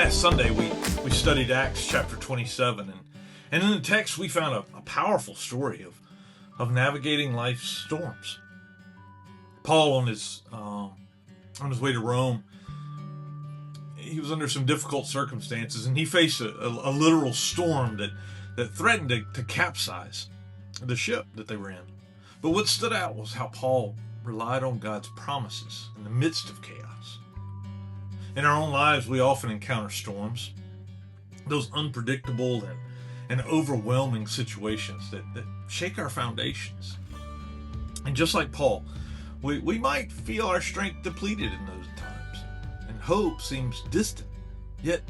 past Sunday, we studied Acts chapter 27, and in the text we found a powerful story of navigating life's storms. Paul, on his way to Rome, he was under some difficult circumstances, and he faced a literal storm that threatened to capsize the ship that they were in. But what stood out was how Paul relied on God's promises in the midst of chaos. In our own lives, we often encounter storms, those unpredictable and overwhelming situations that shake our foundations. And just like Paul, we might feel our strength depleted in those times, and hope seems distant. Yet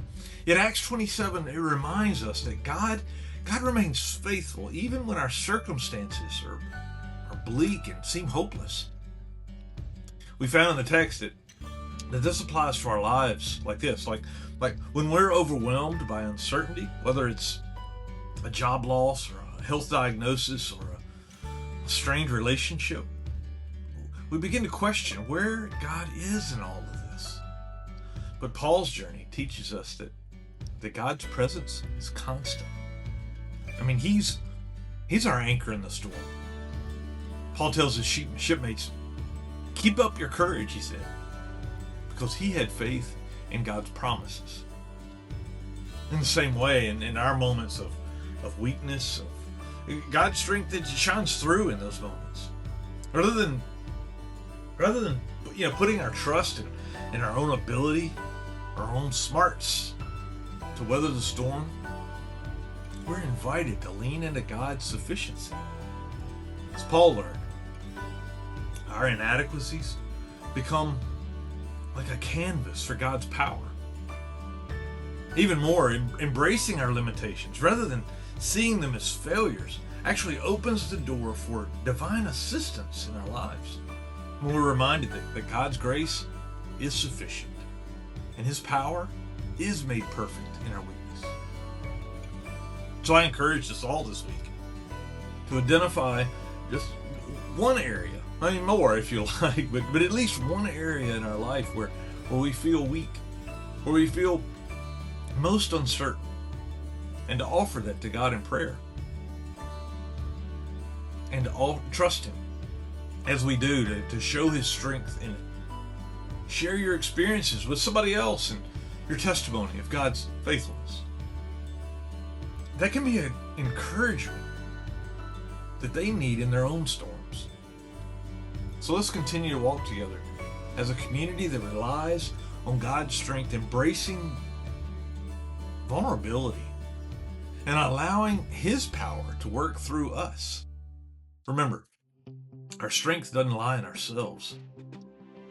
Acts 27, it reminds us that God remains faithful even when our circumstances are bleak and seem hopeless. We found in the text that this applies to our lives like this, like when we're overwhelmed by uncertainty, whether it's a job loss or a health diagnosis or a strained relationship, we begin to question where God is in all of this. But Paul's journey teaches us that God's presence is constant. I mean, he's our anchor in the storm. Paul tells his shipmates, keep up your courage, he said, because he had faith in God's promises. In the same way, in our moments of weakness, of God's strength that shines through in those moments. Rather than putting our trust in our own ability, our own smarts to weather the storm, we're invited to lean into God's sufficiency. As Paul learned, our inadequacies become like a canvas for God's power. Even more, embracing our limitations rather than seeing them as failures actually opens the door for divine assistance in our lives. When we're reminded that God's grace is sufficient and His power is made perfect in our weakness. So I encourage us all this week to identify just one area, I mean more if you like, but at least one area in our life where we feel weak, where we feel most uncertain, and to offer that to God in prayer. And to trust Him as we do to show His strength in it. Share your experiences with somebody else and your testimony of God's faithfulness. That can be an encouragement that they need in their own storms. So let's continue to walk together as a community that relies on God's strength, embracing vulnerability and allowing His power to work through us. Remember, our strength doesn't lie in ourselves,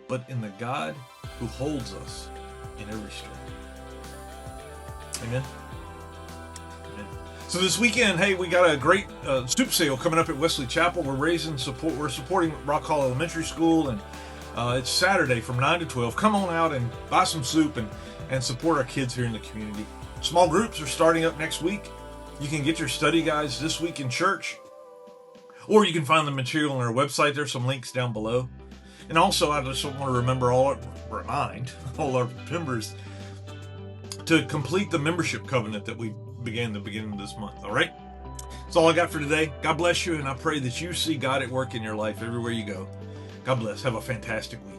but in the God who holds us in every storm. Amen. So this weekend, hey, we got a great soup sale coming up at Wesley Chapel. We're supporting Rock Hall Elementary School, and it's Saturday from 9 to 12. Come on out and buy some soup and support our kids here in the community. Small groups are starting up next week. You can get your study guides this week in church, or you can find the material on our website. There's some links down below. And also, I just want to remind all our members to complete the membership covenant that we began the beginning of this month. All right? That's all I got for today. God bless you, and I pray that you see God at work in your life everywhere you go. God bless. Have a fantastic week.